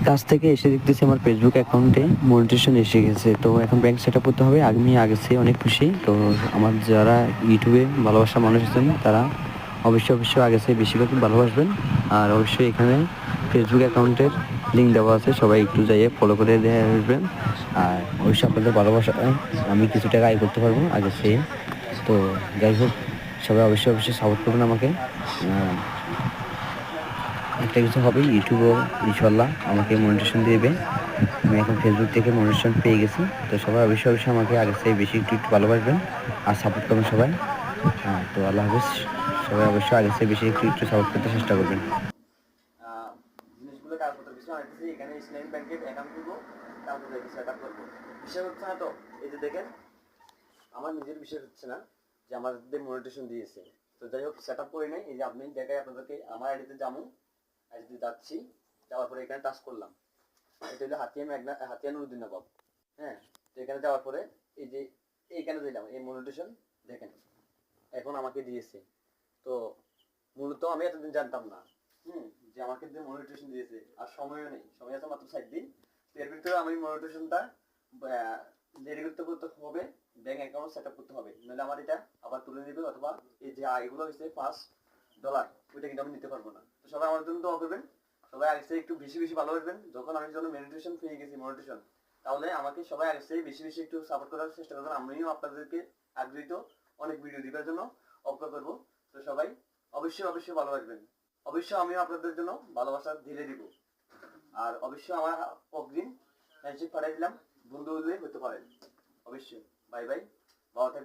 কাজ থেকে এসে দেখতেছি আমার ফেসবুক অ্যাকাউন্টে মনিটাইজেশন এসে গেছে। তো এখন ব্যাংক সেট আপ করতে হবে। আমি আগে চেয়ে অনেক খুশি। তো আমার যারা ইউটিউবে ভালোবাসা মানুষ আছেন তারা অবশ্যই আগে চেয়ে বেশি করে ভালোবাসবেন। আর অবশ্যই এখানে ফেসবুক অ্যাকাউন্টের লিঙ্ক দেওয়া আছে, সবাই একটু যাইয়ে ফলো করে দিয়ে আসবেন। আর অবশ্যই আপনাদের ভালোবাসায় আমি কিছু টাকা আয় করতে পারবো আগে চেয়ে। তো যাই হোক, সবাই অবশ্যই সাপোর্ট করবেন আমাকে। একটা কিছু হবে, ইউটিউবও ইনশাল্লাহ আমাকে মনিটেশন দেবে। আমি এখন ফেসবুক থেকে মনিটেশন পেয়ে গেছি। তো সবাই অবশ্যই আমাকে আগের থেকে বেশি একটু ভালোবাসবেন আর সাপোর্ট করবেন সবাই। তো আল্লাহ হাফিজ। সবাই অবশ্যই আগের থেকে বেশি একটু সাপোর্ট করতে চেষ্টা করবেন। জিনিসগুলো কাগজপত্র কিছু আনতেছি, এখানে ইসলামী ব্যাংকের অ্যাকাউন্ট খুলবো, তারপর সেট আপ করবো। বিষয় হচ্ছে না তো, এই যে দেখেন আমার নিজের বিষয় হচ্ছে না যে আমাদের মনিটেশন দিয়েছে। তো যাই হোক, সেট আপ করি নাই। এই যে আপনি দেখাই আপনাদেরকে, আমার আইডিতে যাবো, আইডিতে যাচ্ছি, যাওয়ার পরে এখানে টাচ করলাম। এটা হলো হাতিয়া নুরুদ্দিন নবাব। হ্যাঁ, তো এখানে যাওয়ার পরে এই যে এইখানে দিলাম, এই মনিটেশন দেখেন এখন আমাকে দিয়েছে। তো মূলত আমি এতদিন জানতাম না যে আমাকে যে মনিটেশন দিয়েছে, আর সময়ও নেই, সময় আছে মাত্র 7 দিন। তো এর ভিতরে আমি মনিটেশনটা রেডি করতে হবে, ব্যাংক অ্যাকাউন্ট সেট আপ করতে হবে, নাহলে আমার এটা আবার তুলে নেবে, অথবা এই যে আয়গুলো হয়েছে $5, ওইটা কিন্তু আমি নিতে পারবো না। তো সবাই আমার জন্য দোয়া করবেন, সবাই আগে থেকে একটু বেশি ভালোবাসবেন। যখন আমি যখন মনিটেশন পেয়ে গেছি মনিটেশন, তাহলে আমাকে সবাই আগে থেকে বেশি একটু সাপোর্ট করার চেষ্টা করবেন। আমিও আপনাদেরকে আগ্রহীত অনেক ভিডিও দিবার জন্য অপেক্ষা করবো। তো সবাই অবশ্যই ভালোবাসবেন। অবশ্যই আমিও আপনাদের জন্য ভালোবাসা ঢেলে দিব। আর অবশ্যই আমার অগ্রিম হ্যান্ডশেক পাঠিয়ে দিলাম, বন্ধু হতে পারেন। অবশ্যই বাই বাই, ভালো থাকবেন।